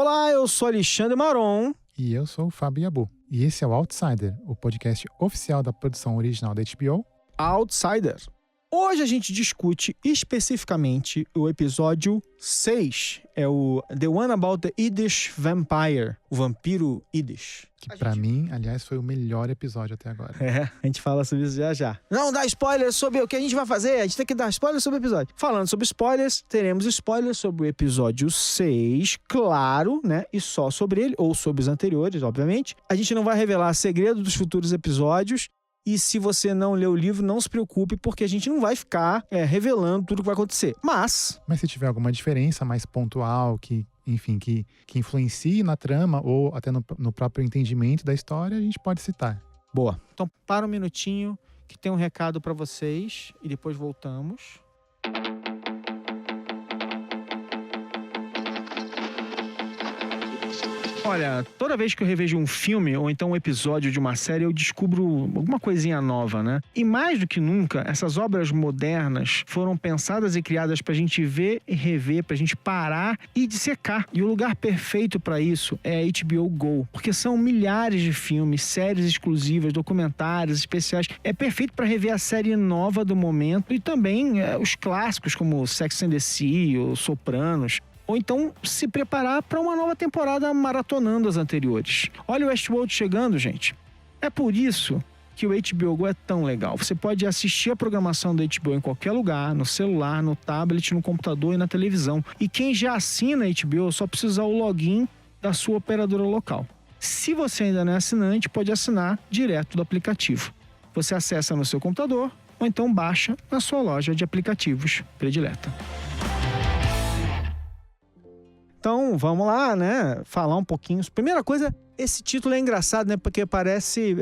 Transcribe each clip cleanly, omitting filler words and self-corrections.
Olá, eu sou Alexandre Maron. E eu sou o Fábio Yabu. E esse é o Outsider, o podcast oficial da produção original da HBO, Outsider. Hoje a gente discute especificamente o episódio 6. É o The One About the Yiddish Vampire, o vampiro Yiddish. que pra mim, aliás, foi o melhor episódio até agora. A gente fala sobre isso já. Não dá spoiler sobre o que a gente vai fazer, a gente tem que dar spoiler sobre o episódio. Falando sobre spoilers, teremos spoilers sobre o episódio 6, claro, né? E só sobre ele, ou sobre os anteriores, obviamente. A gente não vai revelar segredo dos futuros episódios. E se você não leu o livro, não se preocupe, porque a gente não vai ficar revelando tudo o que vai acontecer. Mas se tiver alguma diferença mais pontual, que influencie na trama ou até no próprio entendimento da história, a gente pode citar. Boa. Então, para um minutinho, que tem um recado para vocês e depois voltamos. Olha, toda vez que eu revejo um filme ou então um episódio de uma série, eu descubro alguma coisinha nova, né? E mais do que nunca, essas obras modernas foram pensadas e criadas pra gente ver e rever, pra gente parar e dissecar. E o lugar perfeito pra isso é a HBO Go, porque são milhares de filmes, séries exclusivas, documentários, especiais. É perfeito pra rever a série nova do momento e também os clássicos como Sex and the City ou Sopranos. Ou então se preparar para uma nova temporada maratonando as anteriores. Olha o Westworld chegando, gente. É por isso que o HBO Go é tão legal. Você pode assistir a programação da HBO em qualquer lugar, no celular, no tablet, no computador e na televisão. E quem já assina a HBO só precisa usar o login da sua operadora local. Se você ainda não é assinante, pode assinar direto do aplicativo. Você acessa no seu computador ou então baixa na sua loja de aplicativos predileta. Então, vamos lá, né? Falar um pouquinho. Primeira coisa, esse título é engraçado, né? Porque parece,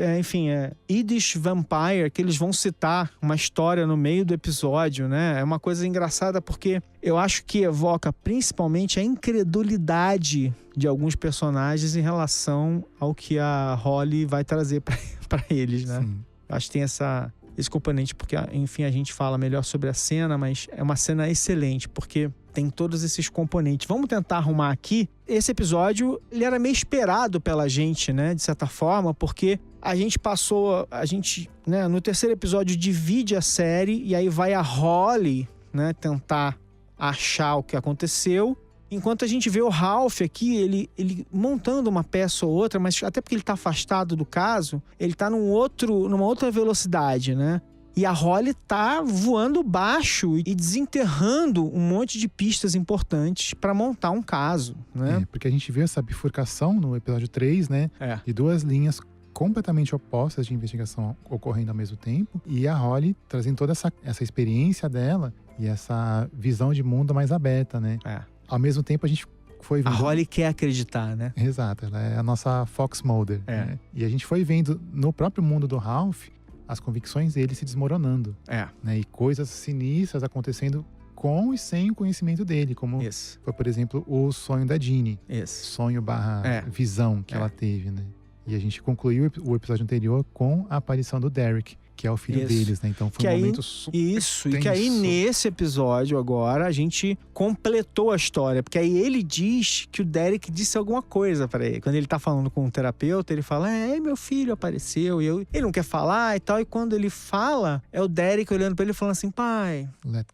Yiddish Vampire, que eles vão citar uma história no meio do episódio, né? É uma coisa engraçada porque eu acho que evoca principalmente a incredulidade de alguns personagens em relação ao que a Holly vai trazer pra eles, né? Sim. Eu acho que tem esse componente, porque, enfim, a gente fala melhor sobre a cena, mas é uma cena excelente, porque tem todos esses componentes. Vamos tentar arrumar aqui. Esse episódio, ele era meio esperado pela gente, né? De certa forma, porque a gente, né? No terceiro episódio, divide a série e aí vai a Holly, né? Tentar achar o que aconteceu. Enquanto a gente vê o Ralph aqui, ele montando uma peça ou outra, mas até porque ele tá afastado do caso, ele tá numa outra velocidade, né? E a Holly tá voando baixo e desenterrando um monte de pistas importantes para montar um caso, né? Porque a gente viu essa bifurcação no episódio 3, né? De duas linhas completamente opostas de investigação ocorrendo ao mesmo tempo. E a Holly trazendo toda essa experiência dela e essa visão de mundo mais aberta, né? Ao mesmo tempo, a gente foi vendo... A Holly quer acreditar, né? Exato, ela é a nossa Fox Mulder. Né? E a gente foi vendo no próprio mundo do Ralph as convicções dele se desmoronando. Né? E coisas sinistras acontecendo com e sem o conhecimento dele. Como foi, por exemplo, o sonho da Ginny. Sonho / visão que ela teve, né? E a gente concluiu o episódio anterior com a aparição do Derek, que é o filho deles, né? Então foi um momento super tenso. E que aí nesse episódio agora a gente completou a história, porque aí ele diz que o Derek disse alguma coisa pra ele. Quando ele tá falando com um terapeuta, ele fala, meu filho apareceu, ele não quer falar e tal, e quando ele fala, é o Derek olhando pra ele falando assim, pai, let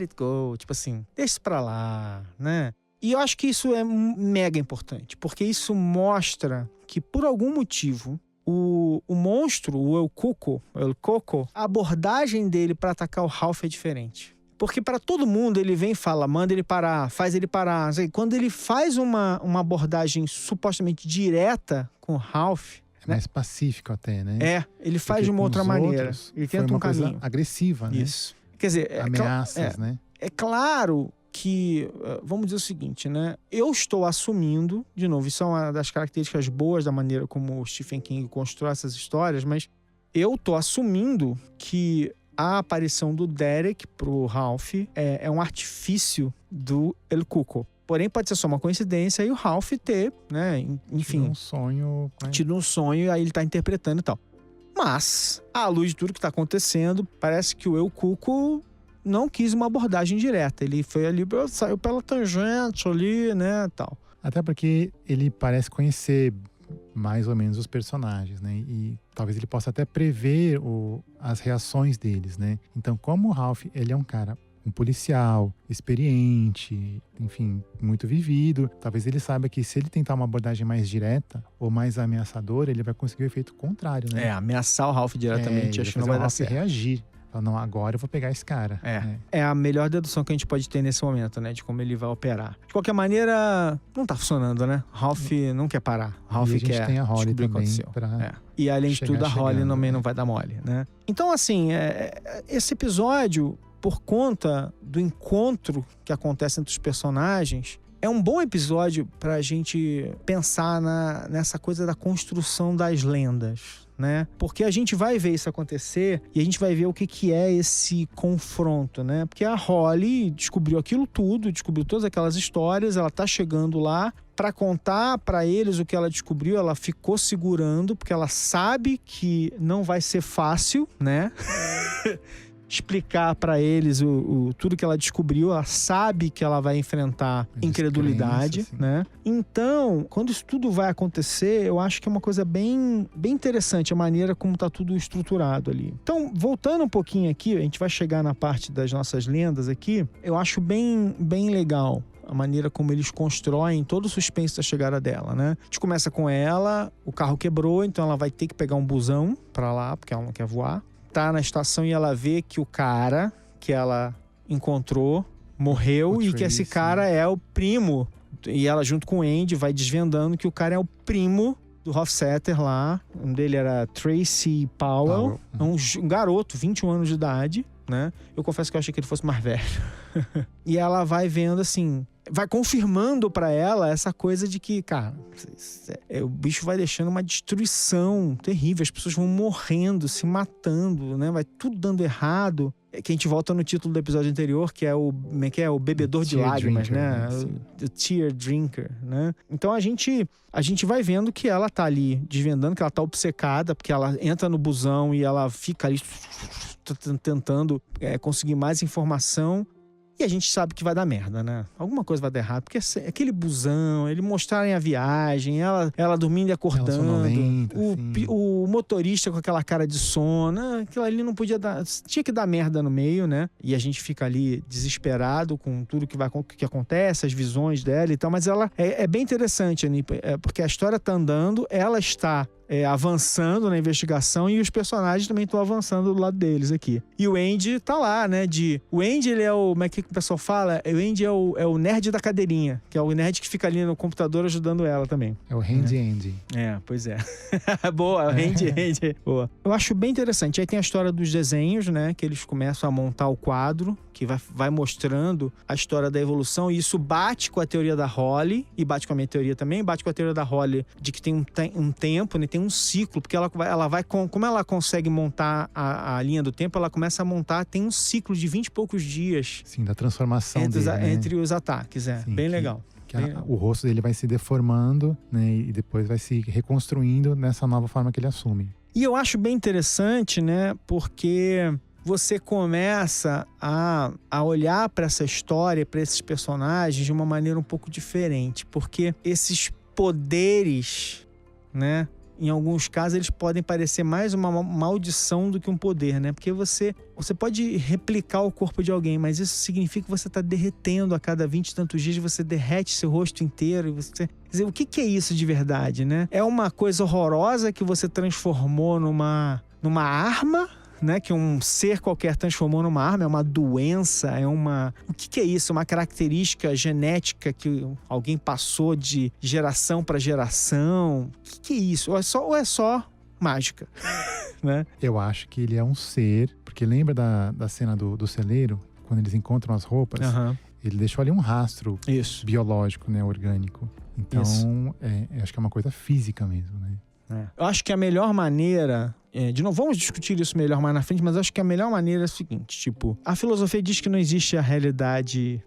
it go, tipo assim, deixa isso pra lá, né? E eu acho que isso é mega importante, porque isso mostra que por algum motivo o monstro, o El Coco, a abordagem dele pra atacar o Ralph é diferente. Porque pra todo mundo ele vem e fala, manda ele parar, faz ele parar. Quando ele faz uma abordagem supostamente direta com o Ralph... mais pacífico até, né? Ele faz de uma outra maneira. Ele tenta um caminho. Coisa agressiva, né? Isso. Quer dizer... Ameaças, né? É claro que, vamos dizer o seguinte, né? Eu estou assumindo, de novo, isso é uma das características boas da maneira como o Stephen King constrói essas histórias, mas eu estou assumindo que a aparição do Derek pro Ralph é um artifício do El Cuco. Porém, pode ser só uma coincidência e o Ralph ter, né, enfim... Tido um sonho... Né? Tido um sonho e aí ele tá interpretando e tal. Mas, à luz de tudo que tá acontecendo, parece que o El Cuco não quis uma abordagem direta. Ele foi ali, saiu pela tangente ali, né, tal. Até porque ele parece conhecer mais ou menos os personagens, né? E talvez ele possa até prever as reações deles, né? Então, como o Ralph, ele é um policial experiente, enfim, muito vivido, talvez ele saiba que se ele tentar uma abordagem mais direta ou mais ameaçadora, ele vai conseguir o efeito contrário, né? Ameaçar o Ralph diretamente, acho que não vai dar certo. Reagir. Não, agora eu vou pegar esse cara. É a melhor dedução que a gente pode ter nesse momento, né? De como ele vai operar. De qualquer maneira, não tá funcionando, né? Ralph não quer parar. Ralph quer descobrir tem a Holly o que aconteceu. E além de tudo, a Holly também não vai dar mole, né? Então, assim, esse episódio, por conta do encontro que acontece entre os personagens, é um bom episódio pra gente pensar nessa coisa da construção das lendas, né? Porque a gente vai ver isso acontecer e a gente vai ver o que é esse confronto, né? Porque a Holly descobriu aquilo tudo, descobriu todas aquelas histórias, ela tá chegando lá para contar para eles o que ela descobriu, ela ficou segurando, porque ela sabe que não vai ser fácil, né? Explicar para eles tudo que ela descobriu, ela sabe que ela vai enfrentar incredulidade, assim, né? Então, quando isso tudo vai acontecer, eu acho que é uma coisa bem interessante a maneira como tá tudo estruturado ali. Então, voltando um pouquinho aqui, a gente vai chegar na parte das nossas lendas aqui, eu acho bem legal a maneira como eles constroem todo o suspense da chegada dela, né? A gente começa com ela, o carro quebrou, então ela vai ter que pegar um busão pra lá, porque ela não quer voar. Tá na estação e ela vê que o cara que ela encontrou morreu e que esse cara é o primo. E ela, junto com o Andy, vai desvendando que o cara é o primo do Hofstetter lá. Um dele era Tracy Powell. Um garoto, 21 anos de idade, né? Eu confesso que eu achei que ele fosse mais velho. E ela vai vendo assim, vai confirmando pra ela essa coisa de que, cara, o bicho vai deixando uma destruição terrível, as pessoas vão morrendo, se matando, né? Vai tudo dando errado. Que a gente volta no título do episódio anterior, que é o bebedor de lágrimas, né? O tear drinker, né? Então a gente vai vendo que ela tá ali desvendando, que ela tá obcecada, porque ela entra no busão e ela fica ali tentando conseguir mais informação. E a gente sabe que vai dar merda, né? Alguma coisa vai dar errado. Porque aquele busão, eles mostrarem a viagem, ela dormindo e acordando. O motorista com aquela cara de sono. Aquilo ali não podia dar... Tinha que dar merda no meio, né? E a gente fica ali desesperado com tudo que acontece, as visões dela e tal. Mas ela é bem interessante, Ani, porque a história tá andando, ela está... avançando na investigação e os personagens também estão avançando do lado deles aqui. E o Andy tá lá, né? O Andy, ele é o... Como é que o pessoal fala? O Andy é o nerd da cadeirinha, que é o nerd que fica ali no computador ajudando ela também. É o Handy Andy. Pois é. Boa, o Handy Andy. Boa. Eu acho bem interessante. Aí tem a história dos desenhos, né? Que eles começam a montar o quadro, que vai mostrando a história da evolução, e isso bate com a teoria da Holly, e bate com a minha teoria também, bate com a teoria da Holly de que tem um tempo, né? Tem um ciclo, porque ela vai como ela consegue montar a linha do tempo, ela começa a montar, tem um ciclo de 20 e poucos dias. Sim, da transformação entre os ataques, Sim, bem legal. O rosto dele vai se deformando, né? E depois vai se reconstruindo nessa nova forma que ele assume. E eu acho bem interessante, né? Porque você começa a olhar para essa história, para esses personagens de uma maneira um pouco diferente. Porque esses poderes, né? Em alguns casos, eles podem parecer mais uma maldição do que um poder, né? Porque você pode replicar o corpo de alguém, mas isso significa que você está derretendo a cada 20 e tantos dias, você derrete seu rosto inteiro. Quer dizer, o que é isso de verdade, né? É uma coisa horrorosa que você transformou numa arma, né, que um ser qualquer transformou numa arma, é uma doença, o que é isso? Uma característica genética que alguém passou de geração para geração? O que é isso? Ou é só mágica? Né? Eu acho que ele é um ser, porque lembra da cena do celeiro, quando eles encontram as roupas? Ele deixou ali um rastro biológico, né, orgânico. Então, eu acho que é uma coisa física mesmo, né? Eu acho que a melhor maneira... de novo, vamos discutir isso melhor mais na frente, mas acho que a melhor maneira é a seguinte, tipo... A filosofia diz que não existe a realidade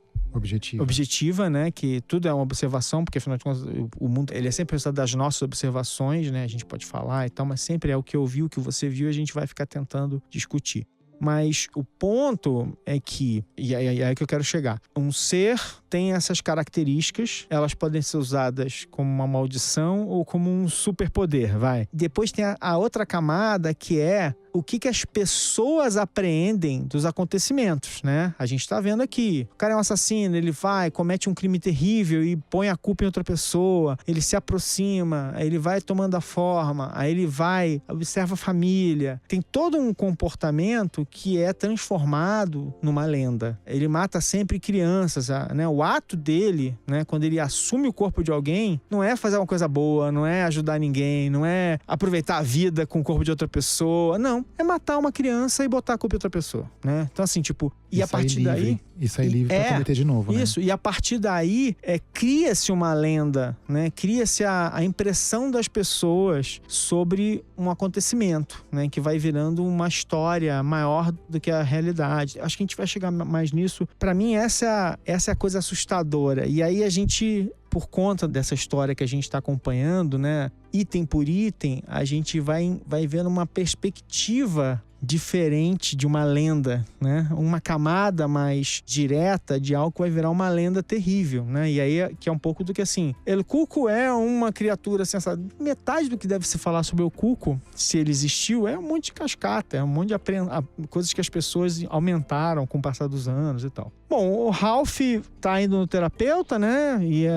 objetiva, né? Que tudo é uma observação, porque afinal de contas o mundo ele é sempre resultado das nossas observações, né? A gente pode falar e tal, mas sempre é o que eu vi, o que você viu, a gente vai ficar tentando discutir. Mas o ponto é que, e aí é que eu quero chegar, um ser têm essas características, elas podem ser usadas como uma maldição ou como um superpoder, vai. Depois tem a outra camada, que é o que as pessoas apreendem dos acontecimentos, né? A gente tá vendo aqui, o cara é um assassino, ele vai, comete um crime terrível e põe a culpa em outra pessoa, ele se aproxima, aí ele vai tomando a forma, aí ele vai, observa a família. Tem todo um comportamento que é transformado numa lenda. Ele mata sempre crianças, né? O ato dele, né, quando ele assume o corpo de alguém, não é fazer uma coisa boa, não é ajudar ninguém, não é aproveitar a vida com o corpo de outra pessoa, não. É matar uma criança e botar a culpa em outra pessoa, né? Então, assim, tipo... E a partir daí... Isso aí livre pra cometer de novo, né? Isso, e a partir daí, cria-se uma lenda, né? Cria-se a impressão das pessoas sobre um acontecimento, né? Que vai virando uma história maior do que a realidade. Acho que a gente vai chegar mais nisso. Pra mim, essa é a coisa assustadora. E aí a gente... Por conta dessa história que a gente está acompanhando, né, item por item, a gente vai vendo uma perspectiva diferente de uma lenda, né? Uma camada mais direta de algo que vai virar uma lenda terrível, né? E aí, que é um pouco do que assim, El Cuco é uma criatura sensata. Metade do que deve se falar sobre o Cuco, se ele existiu, é um monte de cascata, é um monte de coisas que as pessoas aumentaram com o passar dos anos e tal. Bom, o Ralph tá indo no terapeuta, né? E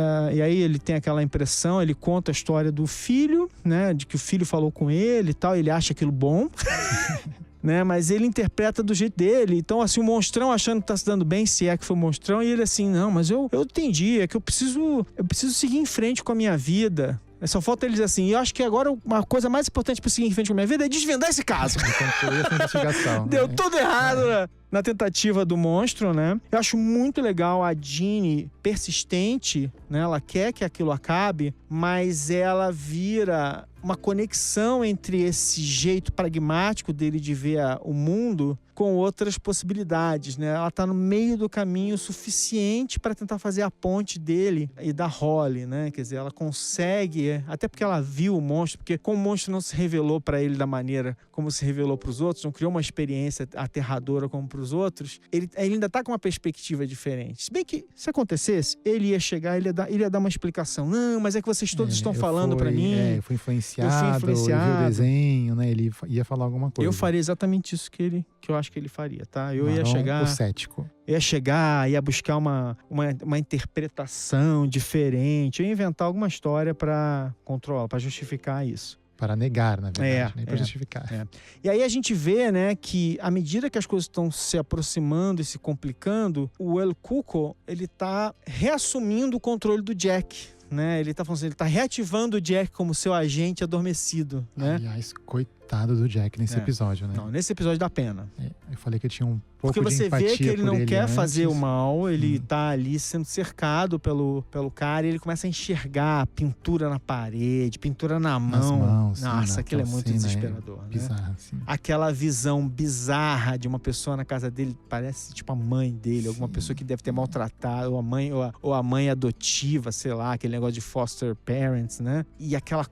aí ele tem aquela impressão, ele conta a história do filho, né? De que o filho falou com ele e tal, ele acha aquilo bom. Né? Mas ele interpreta do jeito dele. Então, assim, o monstrão achando que tá se dando bem, se é que foi o monstrão, e ele assim, não, mas eu entendi, é que eu preciso seguir em frente com a minha vida. Só falta ele dizer assim, eu acho que agora uma coisa mais importante para seguir em frente com a minha vida é desvendar esse caso. Deu tudo errado, né? Na tentativa do monstro, né? Eu acho muito legal a Ginny persistente, né? Ela quer que aquilo acabe, mas ela vira uma conexão entre esse jeito pragmático dele de ver o mundo com outras possibilidades, né? Ela tá no meio do caminho suficiente para tentar fazer a ponte dele e da Holly, né? Quer dizer, ela consegue, até porque ela viu o monstro, porque como o monstro não se revelou para ele da maneira como se revelou para os outros, não criou uma experiência aterradora como para os outros, ele ainda tá com uma perspectiva diferente. Se bem que, se acontecesse, ele ia chegar, ele ia dar uma explicação. Não, mas é que vocês todos estão falando para mim. Eu fui influenciado, eu vi o desenho, né? Ele ia falar alguma coisa. Eu faria exatamente isso que eu acho que ele faria, tá? Eu ia chegar... o cético. Ia buscar uma interpretação diferente, eu ia inventar alguma história para controlar, para justificar isso. Para negar, na verdade, nem para justificar. E aí a gente vê, né, que à medida que as coisas estão se aproximando e se complicando, o El Cuco, ele tá reassumindo o controle do Jack, né? Ele tá falando assim, ele tá reativando o Jack como seu agente adormecido, né? Aliás, coitado do Jack nesse episódio, né? Não, nesse episódio dá pena. Eu falei que eu tinha um pouco de empatia. Porque você vê que ele não quer fazer o mal, ele Sim. tá ali sendo cercado pelo cara e ele começa a enxergar pintura na parede, pintura na mão. Nas mãos, nossa, aquilo é muito desesperador, né? Bizarro, sim. Aquela visão bizarra de uma pessoa na casa dele, parece tipo a mãe dele, alguma pessoa que deve ter maltratado, ou a mãe adotiva, sei lá, aquele negócio de foster parents, né? E aquela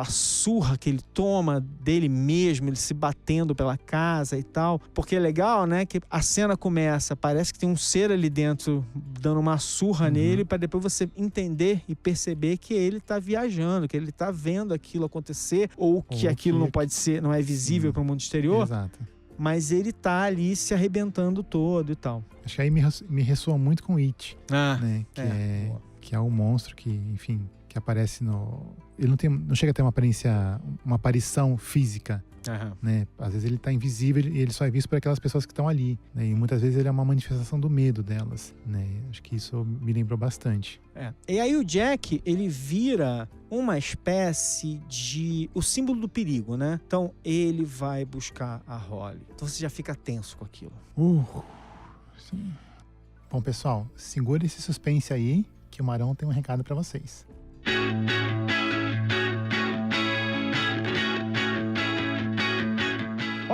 surra que ele toma dele mesmo, ele se batendo pela casa e tal. Porque é legal, né, que a cena começa, parece que tem um ser ali dentro dando uma surra nele, para depois você entender e perceber que ele tá viajando, que ele tá vendo aquilo acontecer, ou que aquilo não pode ser, não é visível para o mundo exterior. Exato. Mas ele tá ali se arrebentando todo e tal. Acho que aí me ressoa muito com It, né? Que é o monstro que, enfim, que aparece no... Ele não chega a ter uma aparição física, né? Às vezes ele tá invisível e ele só é visto por aquelas pessoas que estão ali, né? E muitas vezes ele é uma manifestação do medo delas, né? Acho que isso me lembrou bastante. E aí o Jack, ele vira uma espécie de... o símbolo do perigo, né? Então ele vai buscar a Holly. Então você já fica tenso com aquilo. Sim. Bom, pessoal, segura esse suspense aí, que o Marão tem um recado pra vocês.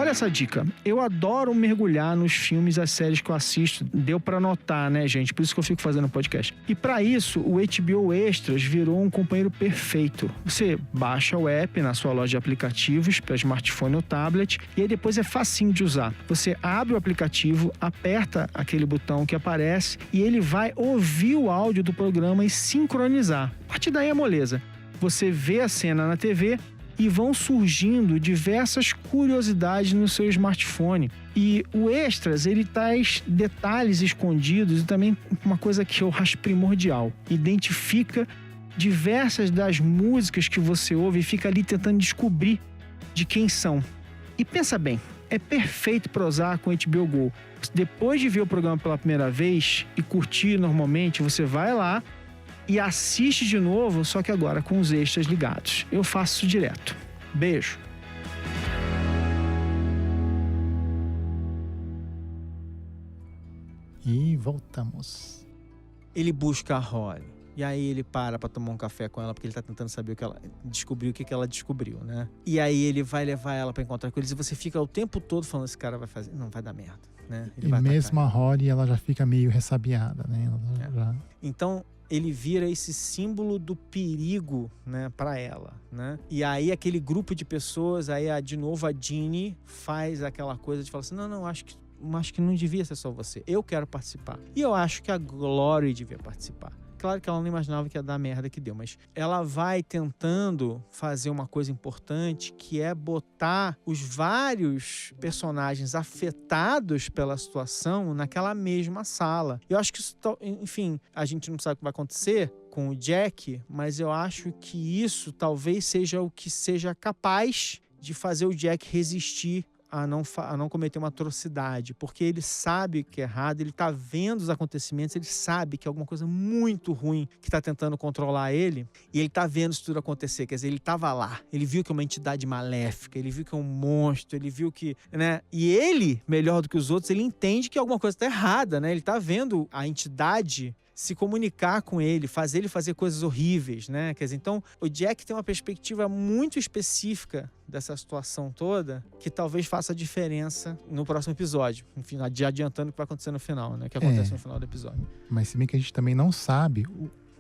olha essa dica. Eu adoro mergulhar nos filmes e as séries que eu assisto. Deu pra notar, né, gente? Por isso que eu fico fazendo podcast. E pra isso, o HBO Extras virou um companheiro perfeito. Você baixa o app na sua loja de aplicativos para smartphone ou tablet e aí depois é facinho de usar. Você abre o aplicativo, aperta aquele botão que aparece e ele vai ouvir o áudio do programa e sincronizar. A partir daí é moleza. Você vê a cena na TV e vão surgindo diversas curiosidades no seu smartphone. E o Extras, ele traz detalhes escondidos e também uma coisa que eu acho primordial. Identifica diversas das músicas que você ouve e fica ali tentando descobrir de quem são. E pensa bem, é perfeito para usar com HBO Go. Depois de ver o programa pela primeira vez e curtir normalmente, você vai lá e assiste de novo, só que agora com os extras ligados. Eu faço isso direto. Beijo. E voltamos. Ele busca a Holly. E aí ele para pra tomar um café com ela, porque ele tá tentando saber o que ela descobriu, o que ela descobriu, né? E aí ele vai levar ela pra encontrar com eles e você fica o tempo todo falando, esse cara vai fazer, não vai dar merda, né? Ele vai mesmo a Holly, ela já fica meio ressabiada, né? Já... Então ele vira esse símbolo do perigo, né, pra ela, né? E aí aquele grupo de pessoas, aí de novo a Ginny faz aquela coisa de falar assim, não, acho que não devia ser só você, eu quero participar. E eu acho que a Glory devia participar. Claro que ela não imaginava que ia dar a merda que deu, mas ela vai tentando fazer uma coisa importante, que é botar os vários personagens afetados pela situação naquela mesma sala. Eu acho que isso, enfim, a gente não sabe o que vai acontecer com o Jack, mas eu acho que isso talvez seja o que seja capaz de fazer o Jack resistir a não cometer uma atrocidade, porque ele sabe que é errado, ele tá vendo os acontecimentos, ele sabe que é alguma coisa muito ruim que tá tentando controlar ele, e ele tá vendo isso tudo acontecer, quer dizer, ele tava lá, ele viu que é uma entidade maléfica, ele viu que é um monstro, ele viu que, né, e ele, melhor do que os outros, ele entende que alguma coisa tá errada, né, ele tá vendo a entidade se comunicar com ele fazer coisas horríveis, né? Quer dizer, então o Jack tem uma perspectiva muito específica dessa situação toda que talvez faça a diferença no próximo episódio. Enfim, adiantando o que vai acontecer no final, né? O que acontece no final do episódio. Mas se bem que a gente também não sabe...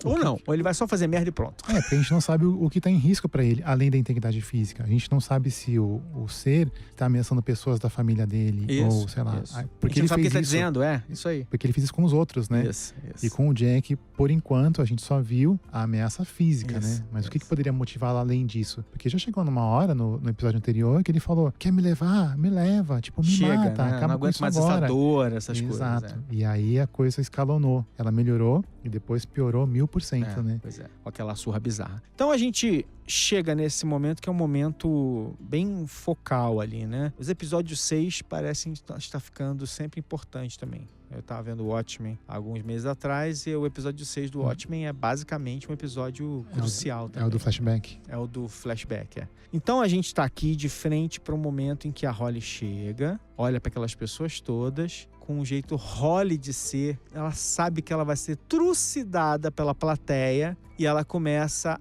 Ou ele vai só fazer merda e pronto. Porque a gente não sabe o que tá em risco pra ele, além da integridade física. A gente não sabe se o ser tá ameaçando pessoas da família dele, isso, ou sei lá. Isso. Porque a gente não sabe o que ele tá dizendo, isso aí. Porque ele fez isso com os outros, né? Isso. E com o Jack, por enquanto, a gente só viu a ameaça física, né? Mas o que poderia motivá-lo além disso? Porque já chegou numa hora, no episódio anterior, que ele falou, quer me levar? Me leva, tipo, me mata, né? acaba não com isso mais agora. Essa dor, essas Exato. coisas. E aí a coisa escalonou. Ela melhorou e depois piorou 1000%, né? Pois é, com aquela surra bizarra. Então a gente chega nesse momento que é um momento bem focal ali, né? Os episódios 6 parecem estar ficando sempre importantes também. Eu tava vendo o Watchmen alguns meses atrás e o episódio 6 do Watchmen é basicamente um episódio crucial também. É o do flashback. É o do flashback, Então a gente tá aqui de frente para um momento em que a Holly chega, olha para aquelas pessoas todas, com um jeito Holly de ser, ela sabe que ela vai ser trucidada pela plateia e ela começa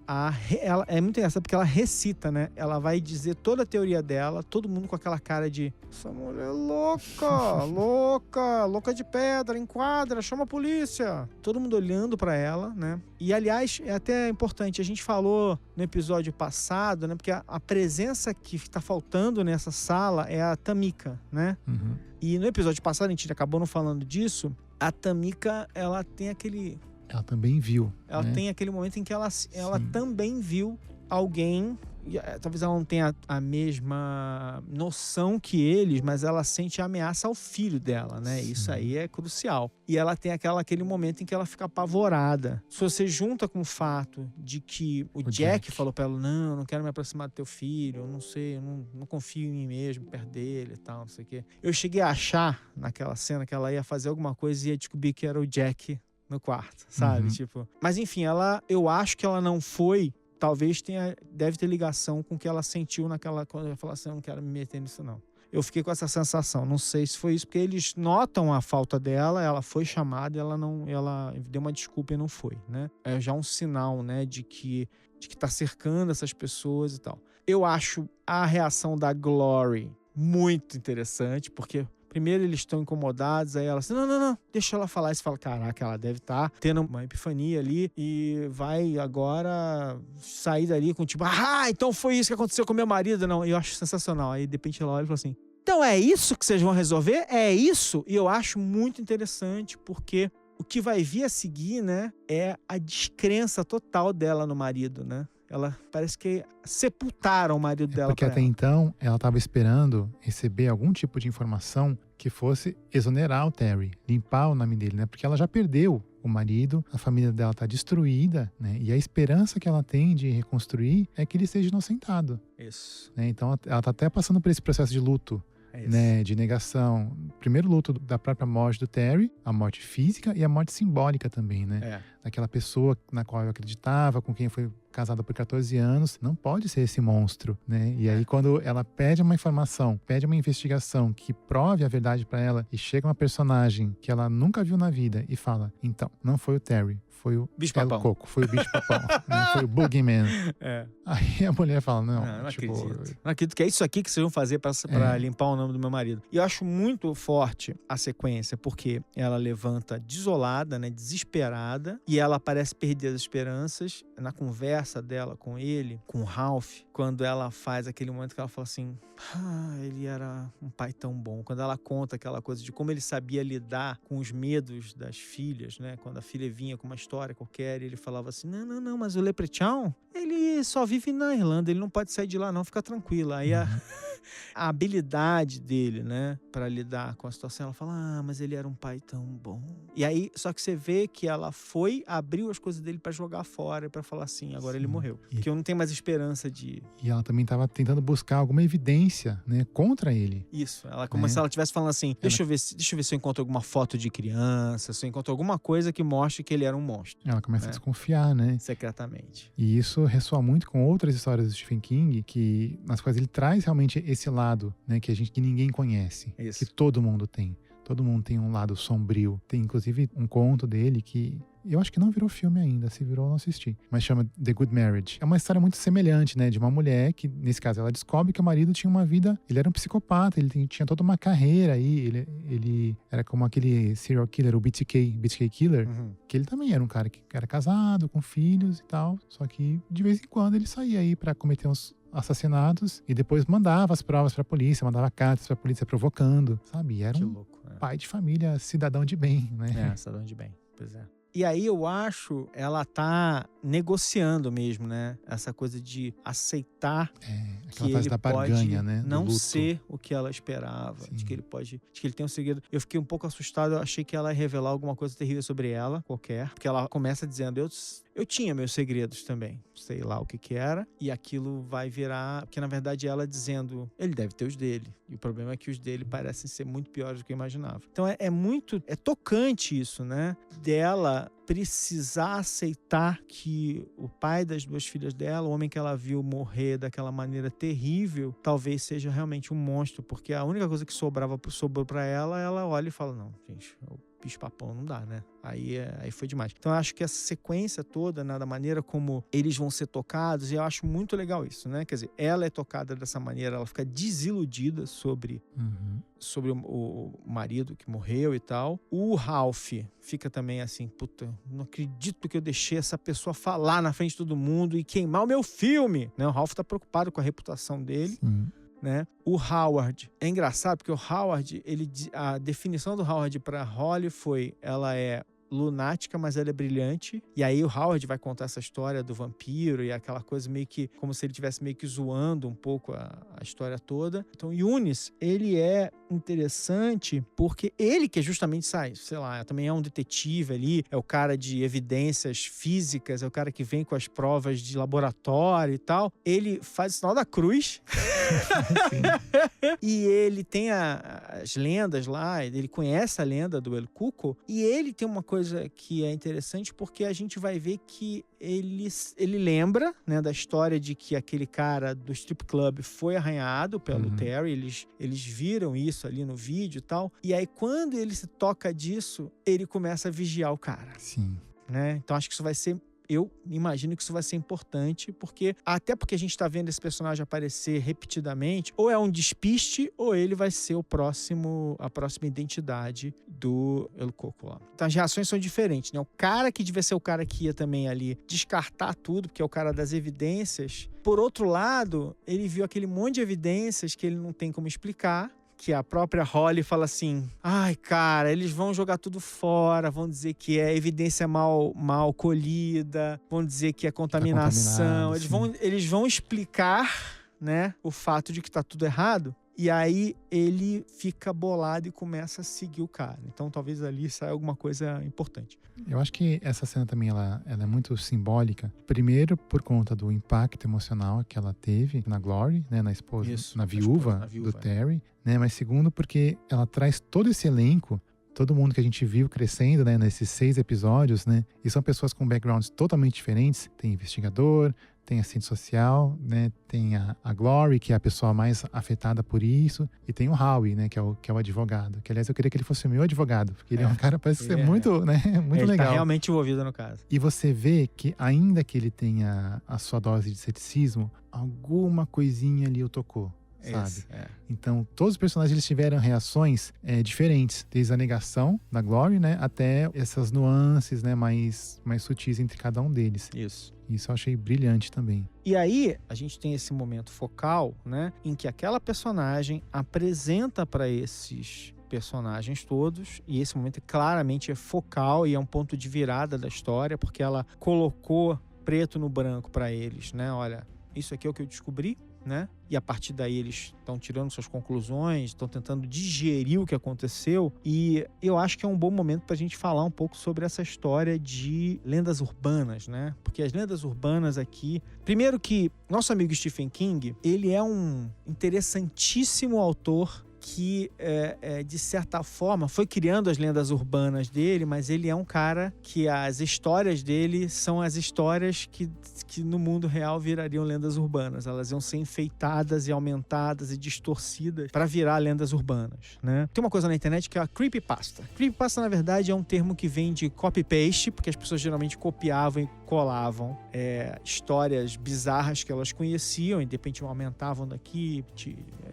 é muito engraçado porque ela recita, né? Ela vai dizer toda a teoria dela, todo mundo com aquela cara de essa mulher louca de pedra, enquadra, chama a polícia. Todo mundo olhando pra ela, né? E aliás, é até importante, a gente falou no episódio passado, né? Porque a presença que tá faltando nessa sala é a Tamika, né? Uhum. E no episódio passado, a gente acabou não falando disso, a Tamika, ela tem aquele... Ela também viu. Ela tem aquele momento em que ela também viu alguém, talvez ela não tenha a mesma noção que eles, mas ela sente a ameaça ao filho dela, né? Sim. Isso aí é crucial. E ela tem aquele momento em que ela fica apavorada. Se você junta com o fato de que o Jack falou pra ela, não quero me aproximar do teu filho, eu não sei, eu não confio em mim mesmo, perto dele e tal, não sei o quê. Eu cheguei a achar, naquela cena, que ela ia fazer alguma coisa e ia descobrir que era o Jack no quarto, sabe? Tipo, mas enfim, eu acho que ela não foi, talvez deve ter ligação com o que ela sentiu quando ela falou assim, eu não quero me meter nisso não. Eu fiquei com essa sensação, não sei se foi isso, porque eles notam a falta dela, ela foi chamada e ela deu uma desculpa e não foi, né? É já um sinal, né, de que tá cercando essas pessoas e tal. Eu acho a reação da Glory muito interessante, porque primeiro eles estão incomodados, aí ela assim, não, deixa ela falar. Aí você fala, caraca, ela deve estar tendo uma epifania ali e vai agora sair dali com tipo, então foi isso que aconteceu com meu marido. Não, eu acho sensacional. Aí de repente ela olha e fala assim, então é isso que vocês vão resolver? É isso? E eu acho muito interessante, porque o que vai vir a seguir, né, é a descrença total dela no marido, né? Ela parece que sepultaram o marido dela. Porque até então, ela estava esperando receber algum tipo de informação que fosse exonerar o Terry, limpar o nome dele, né? Porque ela já perdeu o marido, a família dela está destruída, né? E a esperança que ela tem de reconstruir é que ele seja inocentado. Isso. Né? Então, ela está até passando por esse processo de luto. Né, de negação. Primeiro luto da própria morte do Terry, a morte física e a morte simbólica também, né? Daquela pessoa na qual eu acreditava, com quem foi casada por 14 anos, não pode ser esse monstro, né? E aí quando ela pede uma informação, pede uma investigação que prove a verdade pra ela e chega uma personagem que ela nunca viu na vida e fala, então, não foi o Terry, foi o bicho-papão. Coco, foi o bicho-papão, né? Foi o Boogeyman. Aí a mulher fala, não tipo, acredito. Não acredito que é isso aqui que vocês vão fazer pra limpar o nome do meu marido. E eu acho muito forte a sequência, porque ela levanta desolada, né, desesperada, e ela parece perder as esperanças na conversa dela com ele, com o Ralph, quando ela faz aquele momento que ela fala assim, ele era um pai tão bom. Quando ela conta aquela coisa de como ele sabia lidar com os medos das filhas, né? Quando a filha vinha com uma história qualquer, ele falava assim, não, mas o Leprechaun, ele só vive na Irlanda, ele não pode sair de lá não, fica tranquila. Aí a habilidade dele, né, pra lidar com a situação, ela fala, mas ele era um pai tão bom. E aí, só que você vê que ela abriu as coisas dele pra jogar fora, pra falar assim, agora ele morreu. Porque eu não tenho mais esperança de... E ela também tava tentando buscar alguma evidência, né, contra ele. Isso, ela como se ela estivesse falando assim, deixa eu ver se eu encontro alguma foto de criança, se eu encontro alguma coisa que mostre que ele era um monstro. Ela começa a desconfiar, né? Secretamente. E isso ressoa muito com outras histórias do Stephen King, nas quais ele traz realmente esse lado, né, que ninguém conhece, que todo mundo tem. Todo mundo tem um lado sombrio. Tem inclusive um conto dele que eu acho que não virou filme ainda, se virou eu não assisti, mas chama The Good Marriage. É uma história muito semelhante, né, de uma mulher que, nesse caso, ela descobre que o marido tinha uma vida, ele era um psicopata, ele tinha toda uma carreira aí, ele era como aquele serial killer, o BTK Killer, que ele também era um cara que era casado, com filhos e tal, só que de vez em quando ele saía aí pra cometer uns assassinatos e depois mandava as provas pra polícia, mandava cartas pra polícia provocando, sabe? E era pai de família, cidadão de bem, né? Cidadão de bem, pois é. E aí eu acho, ela tá negociando mesmo, né? Essa coisa de aceitar que ele pode não ser o que ela esperava. De que ele tem um segredo. Eu fiquei um pouco assustado, eu achei que ela ia revelar alguma coisa terrível sobre ela, qualquer. Porque ela começa dizendo, eu tinha meus segredos também, sei lá o que era. E aquilo vai virar, porque na verdade ela dizendo, ele deve ter os dele. E o problema é que os dele parecem ser muito piores do que eu imaginava. Então é tocante isso, né? Dela precisar aceitar que o pai das duas filhas dela, o homem que ela viu morrer daquela maneira terrível, talvez seja realmente um monstro, porque a única coisa que sobrou pra ela olha e fala, não, gente, o bicho-papão não dá, né? Aí foi demais. Então eu acho que essa sequência toda, né, da maneira como eles vão ser tocados, e eu acho muito legal isso, né? Quer dizer, ela é tocada dessa maneira, ela fica desiludida sobre o marido que morreu e tal. O Ralph fica também assim, puta, não acredito que eu deixei essa pessoa falar na frente de todo mundo e queimar o meu filme, né? O Ralph tá preocupado com a reputação dele. Né? O Howard, é engraçado porque o Howard, a definição do Howard para Holly foi, ela é lunática, mas ela é brilhante. E aí o Howard vai contar essa história do vampiro e aquela coisa meio que, como se ele estivesse meio que zoando um pouco a história toda. Então Eunice, ele é interessante porque ele que é justamente, sei lá, também é um detetive ali, é o cara de evidências físicas, é o cara que vem com as provas de laboratório e tal. Ele faz o sinal da cruz. E ele tem as lendas lá, ele conhece a lenda do El Cuco, e ele tem uma coisa que é interessante porque a gente vai ver que ele lembra, né, da história de que aquele cara do strip club foi arranhado pelo Terry, eles viram isso ali no vídeo e tal, e aí quando ele se toca disso, ele começa a vigiar o cara. Sim. Né? Então acho que isso vai ser eu imagino que isso vai ser importante, porque até porque a gente tá vendo esse personagem aparecer repetidamente, ou é um despiste, ou ele vai ser a próxima identidade do El Coco lá. Então as reações são diferentes, né? O cara que devia ser o cara que ia também ali descartar tudo, porque é o cara das evidências. Por outro lado, ele viu aquele monte de evidências que ele não tem como explicar, que a própria Holly fala assim, ai, cara, eles vão jogar tudo fora, vão dizer que é evidência mal colhida, vão dizer que é contaminação, eles vão explicar, né, o fato de que tá tudo errado. E aí ele fica bolado e começa a seguir o cara. Então talvez ali saia alguma coisa importante. Eu acho que essa cena também ela é muito simbólica. Primeiro por conta do impacto emocional que ela teve na Glory, né, na esposa, na viúva do Terry, né? Mas segundo porque ela traz todo esse elenco, todo mundo que a gente viu crescendo, né, nesses 6 episódios, né? E são pessoas com backgrounds totalmente diferentes. Tem investigador, tem assistente social, né? Tem a Glory, que é a pessoa mais afetada por isso. E tem o Howie, né? Que é o advogado. Que, aliás, eu queria que ele fosse o meu advogado. Porque ele é um cara, parece ser muito, né? Muito ele legal. Ele tá realmente envolvido no caso. E você vê que, ainda que ele tenha a sua dose de ceticismo, alguma coisinha ali o tocou. Sabe? Então, todos os personagens eles tiveram reações diferentes, desde a negação da Glory, né, até essas nuances, né, mais sutis entre cada um deles. Isso eu achei brilhante também. E aí, a gente tem esse momento focal, né, em que aquela personagem apresenta para esses personagens todos, e esse momento claramente é focal e é um ponto de virada da história, porque ela colocou preto no branco para eles, né, olha, isso aqui é o que eu descobri, né? E a partir daí eles estão tirando suas conclusões, estão tentando digerir o que aconteceu, e eu acho que é um bom momento para a gente falar um pouco sobre essa história de lendas urbanas, né? Porque as lendas urbanas aqui... Primeiro que nosso amigo Stephen King, ele é um interessantíssimo autor que, de certa forma, foi criando as lendas urbanas dele, mas ele é um cara que as histórias dele são as histórias que no mundo real virariam lendas urbanas. Elas iam ser enfeitadas e aumentadas e distorcidas para virar lendas urbanas, né? Tem uma coisa na internet que é a creepypasta. Creepypasta, na verdade, é um termo que vem de copy-paste, porque as pessoas geralmente copiavam e colavam histórias bizarras que elas conheciam e de repente aumentavam daqui,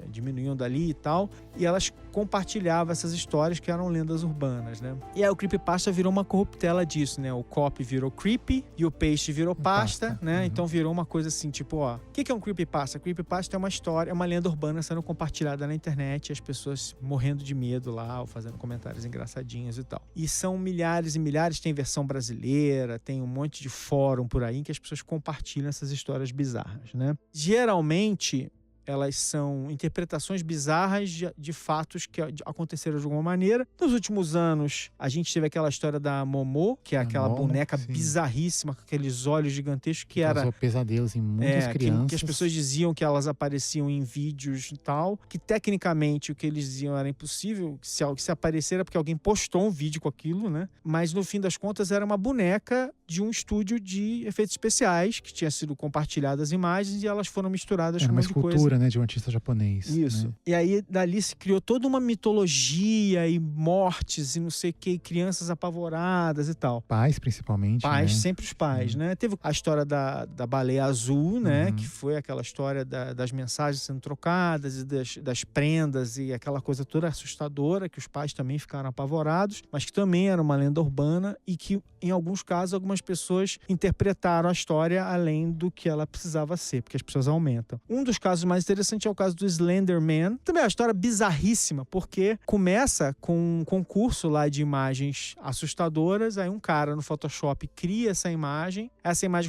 diminuíam dali e tal, e elas compartilhavam essas histórias que eram lendas urbanas, né? E aí o creepypasta virou uma corruptela disso, né? O copy virou creepy e o paste virou pasta, né? Uhum. Então virou uma coisa assim, tipo, ó, o que é um creepypasta? Creepypasta é uma história, é uma lenda urbana sendo compartilhada na internet e as pessoas morrendo de medo lá, ou fazendo comentários engraçadinhos e tal. E são milhares e milhares, tem versão brasileira, tem um monte de fórum por aí em que as pessoas compartilham essas histórias bizarras, né? Geralmente, elas são interpretações bizarras de fatos que aconteceram de alguma maneira. Nos últimos anos, a gente teve aquela história da Momo, que é aquela boneca bizarríssima, com aqueles olhos gigantescos, que causou pesadelos em muitas crianças. Que as pessoas diziam que elas apareciam em vídeos e tal, que tecnicamente o que eles diziam era impossível, se aparecer era porque alguém postou um vídeo com aquilo, né? Mas no fim das contas era uma boneca de um estúdio de efeitos especiais, que tinha sido compartilhadas as imagens e elas foram misturadas com um monte de coisa. Né, de um artista japonês. Isso. Né? E aí, dali se criou toda uma mitologia e mortes e não sei o que, crianças apavoradas e tal. Pais, principalmente. Pais, né? sempre os pais, né? Teve a história da baleia azul, né? Que foi aquela história das mensagens sendo trocadas e das prendas e aquela coisa toda assustadora, que os pais também ficaram apavorados, mas que também era uma lenda urbana e que, em alguns casos, algumas pessoas interpretaram a história além do que ela precisava ser, porque as pessoas aumentam. Um dos casos mais interessante é o caso do Slender Man. Também é uma história bizarríssima, porque começa com um concurso lá de imagens assustadoras, aí um cara no Photoshop cria essa imagem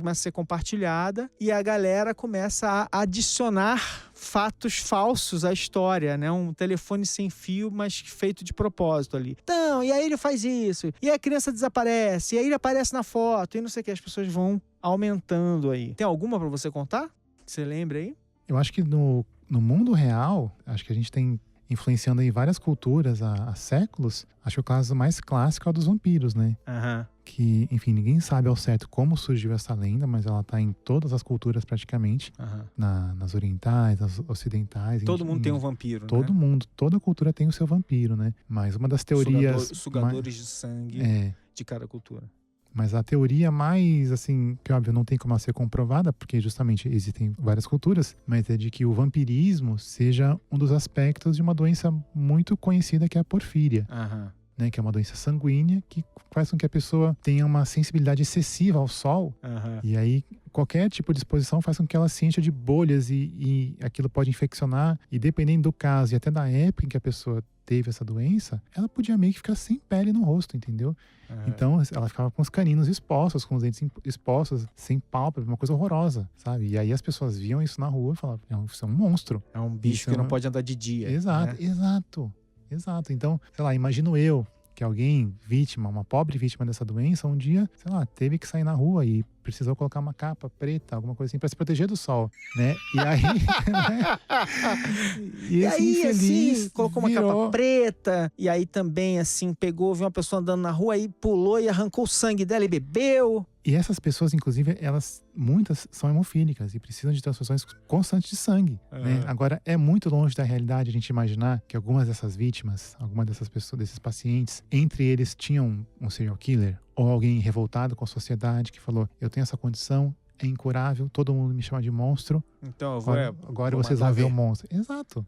começa a ser compartilhada e a galera começa a adicionar fatos falsos à história, né? Um telefone sem fio, mas feito de propósito ali. Então, e aí ele faz isso, e aí a criança desaparece, e aí ele aparece na foto, e não sei o que, as pessoas vão aumentando aí. Tem alguma pra você contar? Que você lembra aí? Eu acho que no mundo real, acho que a gente tem influenciando aí várias culturas há séculos. Acho que o caso mais clássico é o dos vampiros, né? Que, enfim, ninguém sabe ao certo como surgiu essa lenda, mas ela tá em todas as culturas praticamente. Nas orientais, nas ocidentais. Todo mundo tem um vampiro, todo mundo, toda cultura tem o seu vampiro, né? Mas uma das teorias... Sugadores de sangue de cada cultura. Mas a teoria mais, assim, que óbvio não tem como ela ser comprovada, porque justamente existem várias culturas, mas é de que o vampirismo seja um dos aspectos de uma doença muito conhecida que é a porfíria. Né, que é uma doença sanguínea que faz com que a pessoa tenha uma sensibilidade excessiva ao sol. E aí qualquer tipo de exposição faz com que ela se encha de bolhas e aquilo pode infeccionar. E dependendo do caso e até da época em que a pessoa teve essa doença, ela podia meio que ficar sem pele no rosto, entendeu? Então ela ficava com os caninos expostos, com os dentes expostos, sem pálpebra, uma coisa horrorosa, sabe? E aí as pessoas viam isso na rua e falavam, isso é um monstro. É um bicho que não pode andar de dia. Exato, né? Exato. Então, sei lá, imagino eu que alguém vítima, uma pobre vítima dessa doença, um dia, sei lá, teve que sair na rua e precisou colocar uma capa preta, alguma coisa assim, para se proteger do sol, né? E aí... né? E aí, assim, colocou uma capa preta, e aí também, assim, pegou, viu uma pessoa andando na rua, aí pulou e arrancou o sangue dela e bebeu. E essas pessoas, inclusive, muitas são hemofílicas e precisam de transfusões constantes de sangue, né? Agora, é muito longe da realidade a gente imaginar que algumas dessas vítimas, algumas dessas pessoas, desses pacientes, entre eles tinham um serial killer ou alguém revoltado com a sociedade que falou, eu tenho essa condição, é incurável, todo mundo me chama de monstro. Então, agora vocês vão ver o monstro. Exato.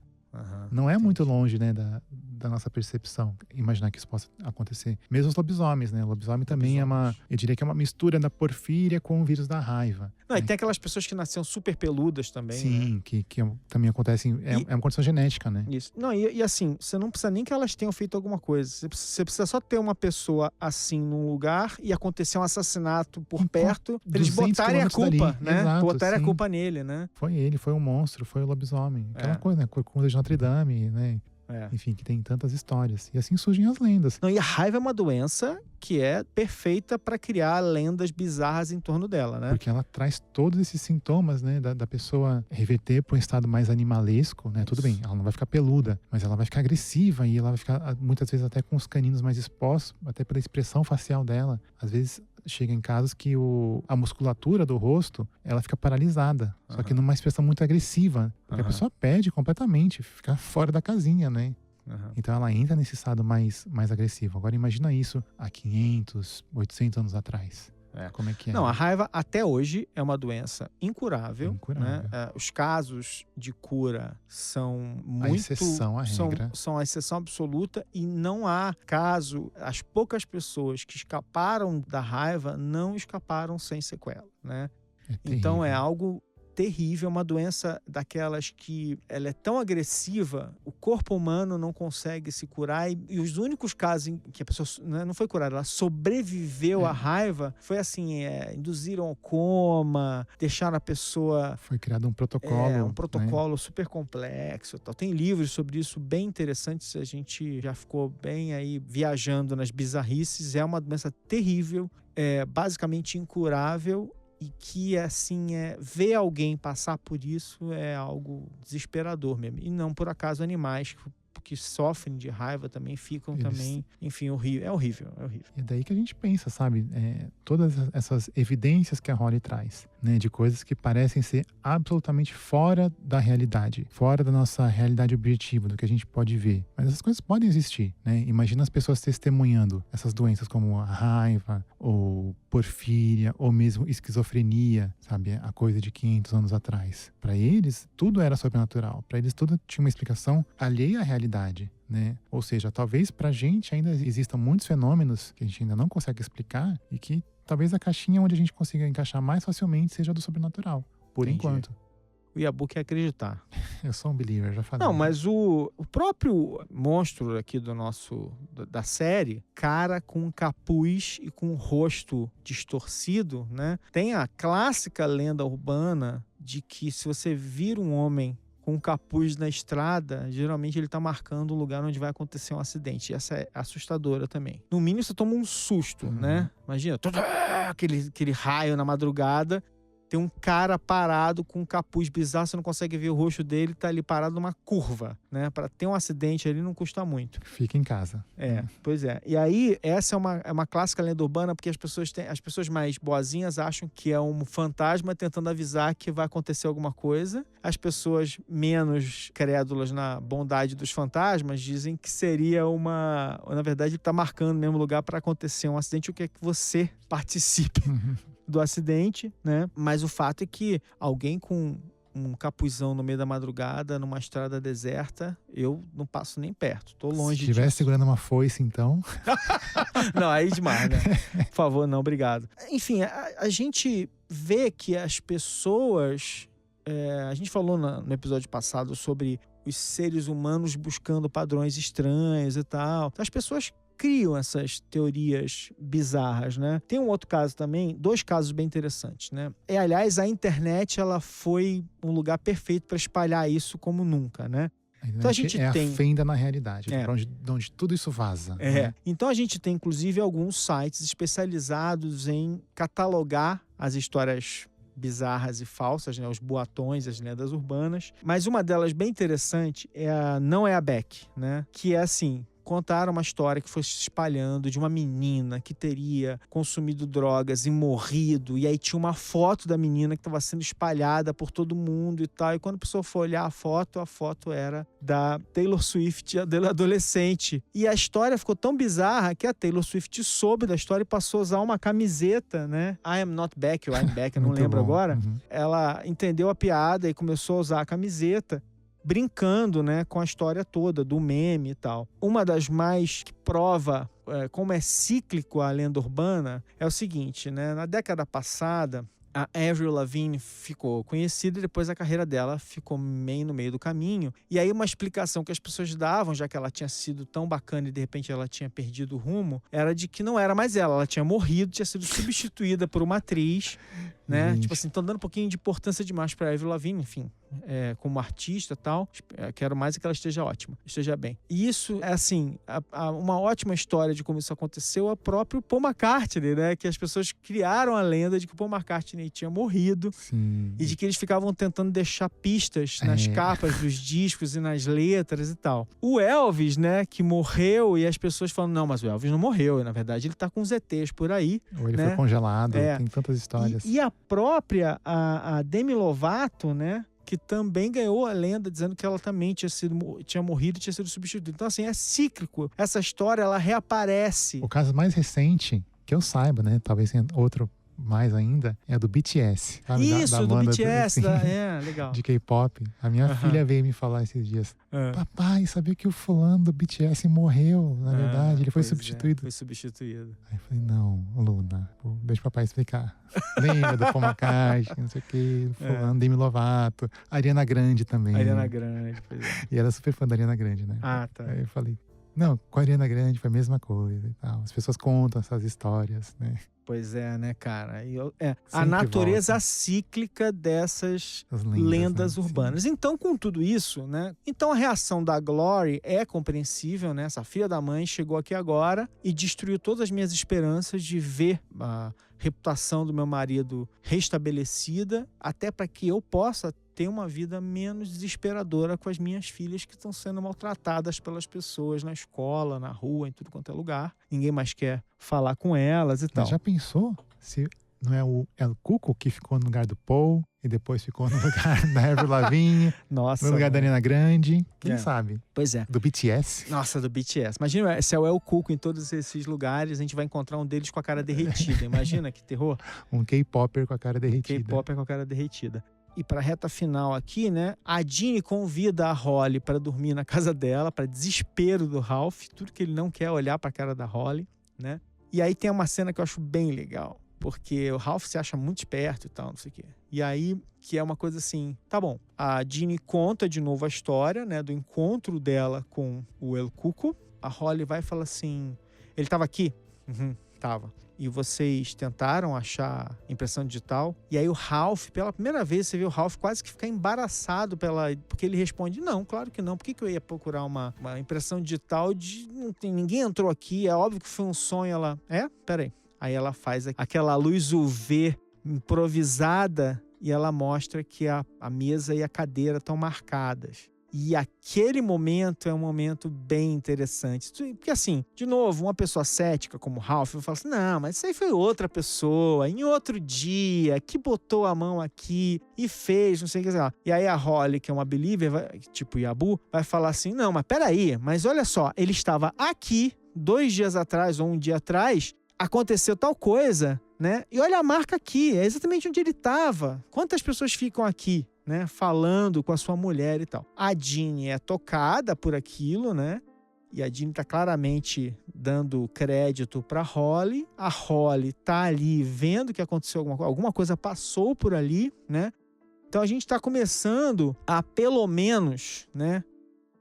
Não é muito longe, né, da nossa percepção imaginar que isso possa acontecer. Mesmo os lobisomens, né? O lobisomem também eu diria que é uma mistura da porfíria com o vírus da raiva. Não, né? E tem aquelas pessoas que nasceram super peludas também. Sim, né? que também acontecem. É uma condição genética, né? Isso. Não, e assim, você não precisa nem que elas tenham feito alguma coisa. Você precisa só ter uma pessoa assim num lugar e acontecer um assassinato por perto, pra eles botarem a culpa, né? Exato, botarem a culpa nele, né? Foi ele, foi o monstro, foi o lobisomem. Aquela coisa, né? Corcunda de Notre Dame, né? Enfim, que tem tantas histórias. E assim surgem as lendas. Não, e a raiva é uma doença que é perfeita para criar lendas bizarras em torno dela, né? Porque ela traz todos esses sintomas, né? Da pessoa reverter para um estado mais animalesco, né? Isso. Tudo bem, ela não vai ficar peluda, mas ela vai ficar agressiva e ela vai ficar, muitas vezes, até com os caninos mais expostos, até pela expressão facial dela. Às vezes, chega em casos que a musculatura do rosto, ela fica paralisada. Só que numa expressão muito agressiva. Porque a pessoa perde completamente, fica fora da casinha, né? Então ela entra nesse estado mais agressivo. Agora imagina isso há 500, 800 anos atrás. Como é que é? Não, a raiva até hoje é uma doença incurável. Né? Os casos de cura são muito... A exceção, a regra. São a exceção absoluta e não há caso... As poucas pessoas que escaparam da raiva não escaparam sem sequela, né? Então é algo terrível, uma doença daquelas que ela é tão agressiva, o corpo humano não consegue se curar e os únicos casos em que a pessoa, né, não foi curada, ela sobreviveu à raiva, foi assim, induziram ao coma, deixaram a pessoa... Foi criado um protocolo. Um protocolo, né? Super complexo. Tal. Tem livros sobre isso bem interessantes, a gente já ficou bem aí viajando nas bizarrices, é uma doença terrível, basicamente incurável, e que, assim, ver alguém passar por isso é algo desesperador mesmo. E não, por acaso, animais que sofrem de raiva também ficam também, enfim, horrível. É horrível. E é daí que a gente pensa, sabe? Todas essas evidências que a Holly traz, né? De coisas que parecem ser absolutamente fora da realidade, fora da nossa realidade objetiva, do que a gente pode ver. Mas essas coisas podem existir, né? Imagina as pessoas testemunhando essas doenças como a raiva, ou porfíria, ou mesmo esquizofrenia, sabe? A coisa de 500 anos atrás. Para eles, tudo era sobrenatural. Para eles, tudo tinha uma explicação alheia à realidade. Né? Ou seja, talvez pra gente ainda existam muitos fenômenos que a gente ainda não consegue explicar e que talvez a caixinha onde a gente consiga encaixar mais facilmente seja do sobrenatural, por enquanto. O Yabu quer acreditar. Eu sou um believer, já falei. Não, mas o próprio monstro aqui da série, cara com capuz e com o rosto distorcido, né? Tem a clássica lenda urbana de que se você vira um homem com um capuz na estrada, geralmente ele tá marcando o lugar onde vai acontecer um acidente. E essa é assustadora também. No mínimo, você toma um susto, né? Imagina, aquele raio na madrugada. tem um cara parado com um capuz bizarro, você não consegue ver o rosto dele, tá ali parado numa curva, né? Para ter um acidente ali não custa muito. Fica em casa. Pois é. E aí, essa é uma clássica lenda urbana, porque as pessoas mais boazinhas acham que é um fantasma tentando avisar que vai acontecer alguma coisa. As pessoas menos crédulas na bondade dos fantasmas dizem que seria na verdade, ele tá marcando o mesmo lugar para acontecer um acidente, o que é que você participe do acidente, né? Mas o fato é que alguém com um capuzão no meio da madrugada, numa estrada deserta, eu não passo nem perto. Tô longe disso. Se estivesse segurando uma foice, então... Não, aí demais, né? Por favor, não, obrigado. Enfim, a gente vê que as pessoas... a gente falou no episódio passado sobre os seres humanos buscando padrões estranhos e tal. As pessoas criam essas teorias bizarras, né? Tem um outro caso também, 2 casos bem interessantes, né? Aliás, a internet, ela foi um lugar perfeito para espalhar isso como nunca, né? Então a gente tem a fenda na realidade, de onde tudo isso vaza. Né? Então a gente tem, inclusive, alguns sites especializados em catalogar as histórias bizarras e falsas, né? Os boatões, as lendas urbanas. Mas uma delas bem interessante não é a Beck, né? Que é assim... Contaram uma história que foi se espalhando de uma menina que teria consumido drogas e morrido. E aí tinha uma foto da menina que estava sendo espalhada por todo mundo e tal. E quando a pessoa foi olhar a foto era da Taylor Swift, adolescente. E a história ficou tão bizarra que a Taylor Swift soube da história e passou a usar uma camiseta, né? I am not back, ou I'm back, eu não lembro agora. Ela entendeu a piada e começou a usar a camiseta, brincando, né, com a história toda, do meme e tal. Uma das mais que prova como é cíclico a lenda urbana é o seguinte, né? Na década passada, a Avril Lavigne ficou conhecida e depois a carreira dela ficou meio no meio do caminho. E aí uma explicação que as pessoas davam, já que ela tinha sido tão bacana e de repente ela tinha perdido o rumo, era de que não era mais ela tinha morrido, tinha sido substituída por uma atriz, né? Tipo assim, estão dando um pouquinho de importância demais pra Avril Lavigne, enfim, como artista e tal. Quero mais que ela esteja ótima, esteja bem. E isso é assim, uma ótima história de como isso aconteceu, é o próprio Paul McCartney, né? Que as pessoas criaram a lenda de que o Paul McCartney tinha morrido. Sim. E de que eles ficavam tentando deixar pistas nas capas dos discos e nas letras e tal. O Elvis, né, que morreu, e as pessoas falam, não, mas o Elvis não morreu, e na verdade ele tá com os ETs por aí. Ou ele né? Foi congelado, tem tantas histórias. E a própria, a Demi Lovato, né, que também ganhou a lenda dizendo que ela também tinha morrido e tinha sido substituída. Então, assim, é cíclico. Essa história, ela reaparece. O caso mais recente, que eu saiba, né, talvez tenha outro mais ainda, é do BTS. Sabe? Isso, da do banda, BTS, legal. De K-pop. A minha filha veio me falar esses dias. Papai, sabia que o fulano do BTS morreu? Na verdade, ele foi substituído. Foi substituído. Aí eu falei, não, Luna, deixa o papai explicar. Lembra do Paul McCartney, não sei o que, fulano, Demi Lovato, Ariana Grande também. Ariana Grande, pois é. E ela é super fã da Ariana Grande, né? Ah, tá. Aí eu falei, não, com a Ariana Grande foi a mesma coisa e tal. As pessoas contam essas histórias, né? Pois é, né, cara? A natureza cíclica dessas lendas urbanas. Sim. Então, com tudo isso, né? Então, a reação da Glory é compreensível, né? Essa filha da mãe chegou aqui agora e destruiu todas as minhas esperanças de ver a reputação do meu marido restabelecida, até para que eu possa ter uma vida menos desesperadora com as minhas filhas que estão sendo maltratadas pelas pessoas na escola, na rua, em tudo quanto é lugar. Ninguém mais quer falar com elas e tal. Já pensou se não é o El Cuco que ficou no lugar do Paul e depois ficou no lugar da Avril Lavigne, Nossa, no lugar da Ariana Grande? Quem sabe? Pois é. Do BTS? Nossa, do BTS. Imagina se é o El Cuco em todos esses lugares, a gente vai encontrar um deles com a cara derretida. Imagina que terror. Um K-popper com a cara derretida. K-popper com a cara derretida. E para a reta final aqui, né? A Ginny convida a Holly para dormir na casa dela, para desespero do Ralph. Tudo que ele não quer é olhar para a cara da Holly, né? E aí tem uma cena que eu acho bem legal, porque o Ralph se acha muito esperto e tal, não sei o quê. E aí, que é uma coisa assim, tá bom. A Ginny conta de novo a história, né? Do encontro dela com o El Cuco. A Holly vai e fala assim, ele estava aqui? Tava. E vocês tentaram achar impressão digital? E aí o Ralph, pela primeira vez, você vê o Ralph quase que ficar embaraçado porque ele responde, não, claro que não. Por que eu ia procurar uma impressão digital ninguém entrou aqui, é óbvio que foi um sonho. Ela, peraí. Aí ela faz aquela luz UV improvisada e ela mostra que a mesa e a cadeira estão marcadas. E aquele momento é um momento bem interessante. Porque assim, de novo, uma pessoa cética como Ralph vai falar assim, não, mas isso aí foi outra pessoa, em outro dia, que botou a mão aqui e fez, não sei o que. E aí a Holly, que é uma believer, tipo Yabu, vai falar assim, não, mas peraí, mas olha só, ele estava aqui 2 dias atrás ou 1 dia atrás, aconteceu tal coisa, né? E olha a marca aqui, é exatamente onde ele estava. Quantas pessoas ficam aqui, né? Falando com a sua mulher e tal. A Ginny é tocada por aquilo, né? E a Ginny tá claramente dando crédito pra Holly. A Holly tá ali vendo que aconteceu alguma coisa passou por ali, né? Então a gente tá começando a, pelo menos, né?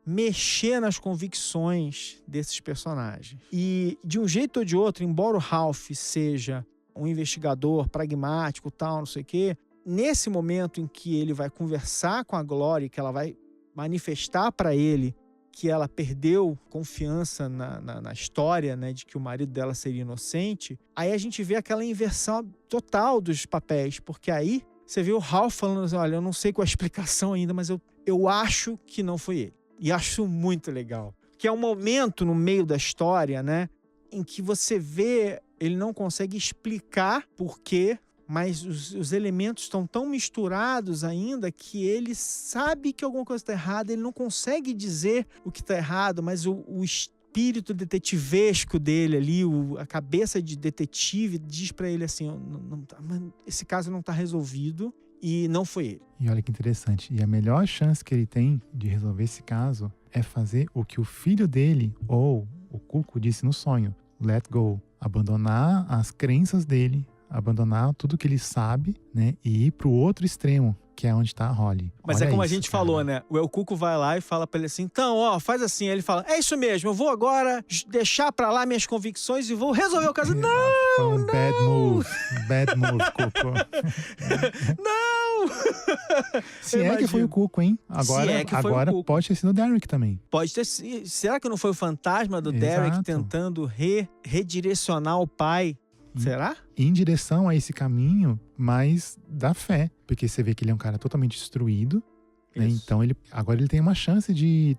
Mexer nas convicções desses personagens. E de um jeito ou de outro, embora o Ralph seja um investigador pragmático, tal, não sei o quê, nesse momento em que ele vai conversar com a Glory, que ela vai manifestar para ele que ela perdeu confiança na história, né, de que o marido dela seria inocente, aí a gente vê aquela inversão total dos papéis, porque aí você vê o Ralph falando assim, olha, eu não sei qual a explicação ainda, mas eu acho que não foi ele. E acho muito legal. Que é um momento no meio da história, né, em que você vê, ele não consegue explicar por quê, mas os elementos estão tão misturados ainda que ele sabe que alguma coisa está errada, ele não consegue dizer o que está errado, mas o espírito detetivesco dele ali, a cabeça de detetive diz para ele assim, esse caso não está resolvido e não foi ele. E olha que interessante, e a melhor chance que ele tem de resolver esse caso é fazer o que o filho dele, ou o Cuco, disse no sonho, let go, abandonar as crenças dele, abandonar tudo que ele sabe, né, e ir pro outro extremo, que é onde está a Holly. Mas olha é como isso, a gente cara. falou, né? O El Cuco vai lá e fala pra ele assim, então, ó, faz assim. Aí ele fala, é isso mesmo, eu vou agora deixar pra lá minhas convicções e vou resolver o caso. Não, não! Bad move, Cuco. Não! Se é que foi o Cuco, hein? Agora o Cuco. Pode ter sido o Derek também. Pode ter sido. Será que não foi o fantasma do Exato. Derek tentando redirecionar o pai? Será? Em direção a esse caminho, mas da fé. Porque você vê que ele é um cara totalmente destruído. Né? Então, agora ele tem uma chance de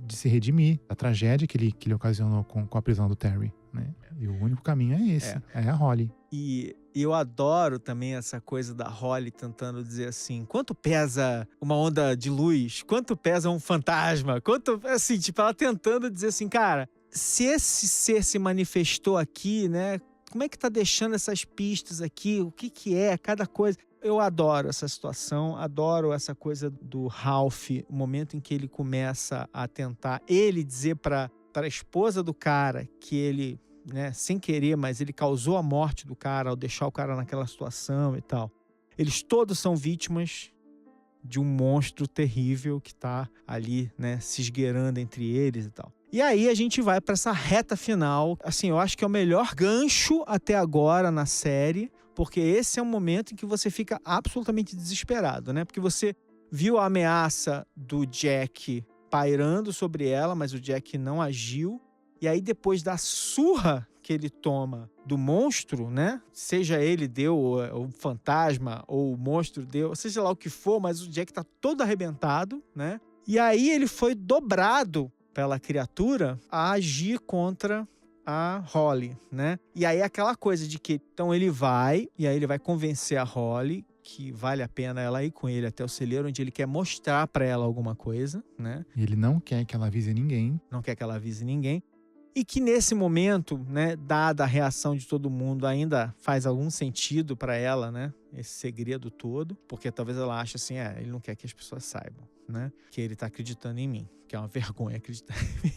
se redimir da tragédia que ele ocasionou com a prisão do Terry. Né? E o único caminho é esse. É a Holly. E eu adoro também essa coisa da Holly tentando dizer assim, quanto pesa uma onda de luz? Quanto pesa um fantasma? Quanto, assim, tipo, ela tentando dizer assim, cara, se esse ser se manifestou aqui, né? Como é que tá deixando essas pistas aqui? O que é cada coisa? Eu adoro essa situação, adoro essa coisa do Ralph, o momento em que ele começa a tentar, ele dizer para a esposa do cara que ele, né, sem querer, mas ele causou a morte do cara ao deixar o cara naquela situação e tal. Eles todos são vítimas de um monstro terrível que tá ali, né, se esgueirando entre eles e tal. E aí a gente vai para essa reta final, assim, eu acho que é o melhor gancho até agora na série, porque esse é um momento em que você fica absolutamente desesperado, né? Porque você viu a ameaça do Jack pairando sobre ela, mas o Jack não agiu. E aí depois da surra que ele toma do monstro, né? Seja ele deu, o fantasma, ou o monstro deu, seja lá o que for, mas o Jack tá todo arrebentado, né? E aí ele foi dobrado pela criatura a agir contra a Holly, né? E aí aquela coisa de que, então ele vai, e aí ele vai convencer a Holly que vale a pena ela ir com ele até o celeiro, onde ele quer mostrar pra ela alguma coisa, né? E ele não quer que ela avise ninguém. Não quer que ela avise ninguém. E que nesse momento, né, dada a reação de todo mundo, ainda faz algum sentido pra ela, né? Esse segredo todo, porque talvez ela ache assim, ele não quer que as pessoas saibam, né? Que ele tá acreditando em mim, que é uma vergonha acreditar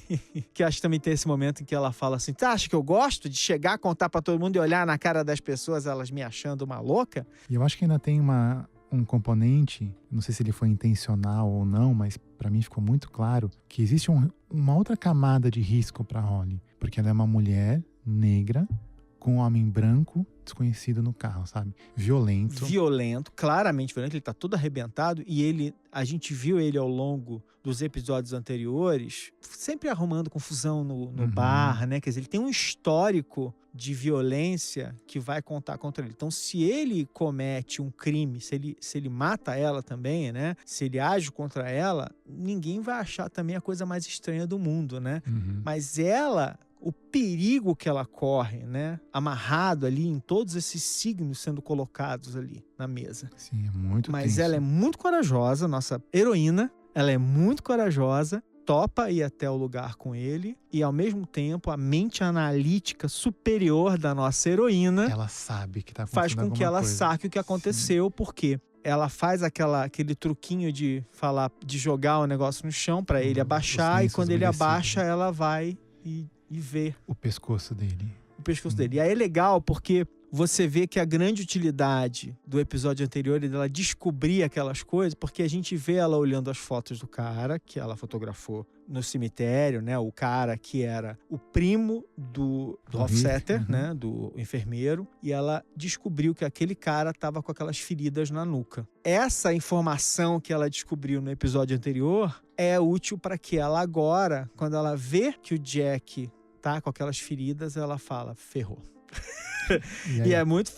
em mim. Que acho que também tem esse momento em que ela fala assim, tá, acha que eu gosto de chegar, contar pra todo mundo e olhar na cara das pessoas, elas me achando uma louca? E eu acho que ainda tem um componente, não sei se ele foi intencional ou não, mas pra mim ficou muito claro que existe uma outra camada de risco pra Holly, porque ela é uma mulher negra com um homem branco desconhecido no carro, sabe? Violento, claramente violento. Ele tá todo arrebentado e a gente viu ele ao longo dos episódios anteriores sempre arrumando confusão no bar, né? Quer dizer, ele tem um histórico de violência que vai contar contra ele. Então, se ele comete um crime, se ele mata ela também, né? Se ele age contra ela, ninguém vai achar também a coisa mais estranha do mundo, né? Mas o perigo que ela corre, né? Amarrado ali em todos esses signos sendo colocados ali na mesa. Sim, é muito Mas tenso. ela é muito corajosa, nossa heroína. Ela é muito corajosa, topa ir até o lugar com ele e, ao mesmo tempo, a mente analítica superior da nossa heroína... Ela sabe que tá acontecendo faz com que ela coisa. saque o que aconteceu, Sim. porque ela faz aquele truquinho de jogar o negócio no chão para ele abaixar, e quando ele abaixa, ela vai e vê o pescoço dele. E aí é legal porque você vê que a grande utilidade do episódio anterior é dela descobrir aquelas coisas, porque a gente vê ela olhando as fotos do cara que ela fotografou no cemitério, né? O cara que era o primo do Hofstetter, né? Do enfermeiro. E ela descobriu que aquele cara tava com aquelas feridas na nuca. Essa informação que ela descobriu no episódio anterior é útil para que ela agora, quando ela vê que o Jack tá com aquelas feridas, ela fala, ferrou. E é muito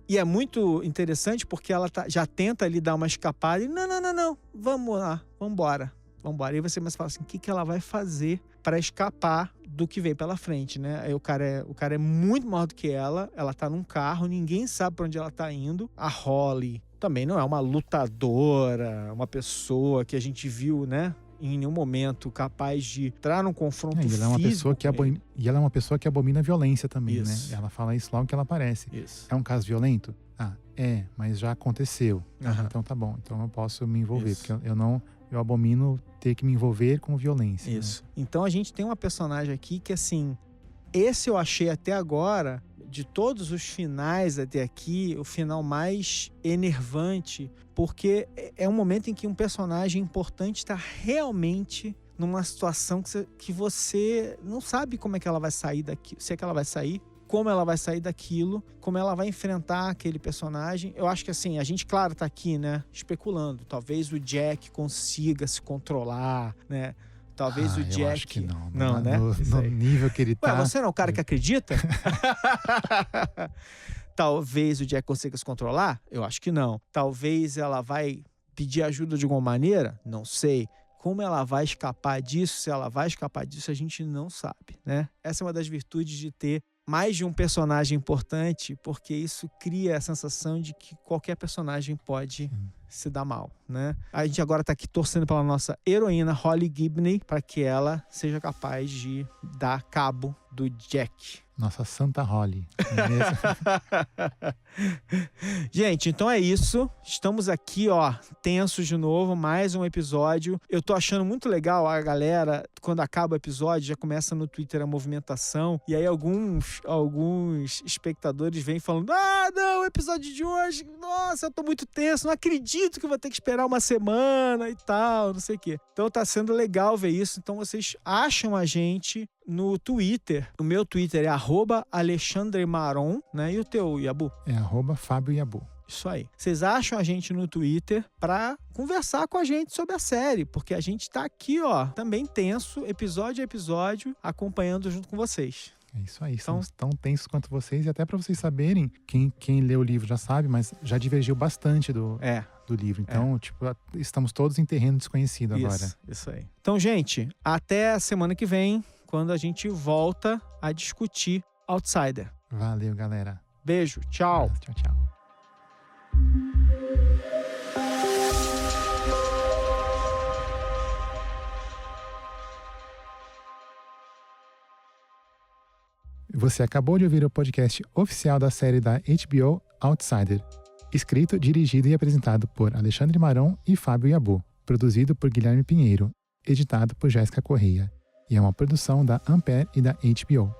e é muito interessante porque ela já tenta ali dar uma escapada e não, vamos lá, vambora. E você fala assim, o que ela vai fazer para escapar do que vem pela frente, né? Aí o cara é muito maior do que ela tá num carro, ninguém sabe para onde ela tá indo. A Holly também não é uma lutadora, uma pessoa que a gente viu, né? Em nenhum momento capaz de entrar num confronto físico. E ela é uma pessoa que abomina a violência também, né? Ela fala isso logo que ela aparece. Isso. É um caso violento? Mas já aconteceu. Então tá bom, então eu posso me envolver. Porque eu abomino ter que me envolver com violência. Isso. Né? Então a gente tem uma personagem aqui que, assim, esse eu achei até agora, de todos os finais até aqui, o final mais enervante, porque é um momento em que um personagem importante está realmente numa situação que você não sabe como é que ela vai sair daqui, se é que ela vai sair, como ela vai sair daquilo, como ela vai enfrentar aquele personagem. Eu acho que, assim, a gente, claro, tá aqui, né, especulando. Talvez o Jack consiga se controlar, né? Talvez o Jack... Eu acho que não. Não, né? No nível que ele tá... Ué, você não é o cara que acredita? Talvez o Jack consiga se controlar? Eu acho que não. Talvez ela vai pedir ajuda de alguma maneira? Não sei. Como ela vai escapar disso? Se ela vai escapar disso, a gente não sabe, né? Essa é uma das virtudes de ter mais de um personagem importante, porque isso cria a sensação de que qualquer personagem pode se dar mal, né? A gente agora tá aqui torcendo pela nossa heroína Holly Gibney para que ela seja capaz de dar cabo do Jack. Nossa Santa Holly. Não é mesmo? Gente, então é isso. Estamos aqui, tensos de novo, mais um episódio. Eu tô achando muito legal a galera, quando acaba o episódio, já começa no Twitter a movimentação, e aí alguns espectadores vêm falando, não, o episódio de hoje, nossa, eu tô muito tenso, não acredito que eu vou ter que esperar uma semana e tal, não sei o quê. Então tá sendo legal ver isso. Então vocês acham a gente no Twitter. O meu Twitter é @AlexandreMaron, né? E o teu, Yabu? É @FábioYabu. Isso aí. Vocês acham a gente no Twitter pra conversar com a gente sobre a série, porque a gente tá aqui, também tenso, episódio a episódio, acompanhando junto com vocês. É isso aí, são tão tensos quanto vocês, e até pra vocês saberem, quem lê o livro já sabe, mas já divergiu bastante do livro. Então, estamos todos em terreno desconhecido agora. Isso aí. Então, gente, até a semana que vem, quando a gente volta a discutir Outsider. Valeu, galera. Beijo, tchau. Tchau, tchau. Você acabou de ouvir o podcast oficial da série da HBO Outsider, escrito, dirigido e apresentado por Alexandre Maron e Fábio Yabu, produzido por Guilherme Pinheiro, editado por Jéssica Correia, e é uma produção da Ampere e da HBO.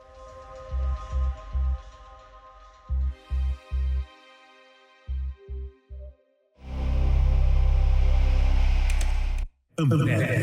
Ampere.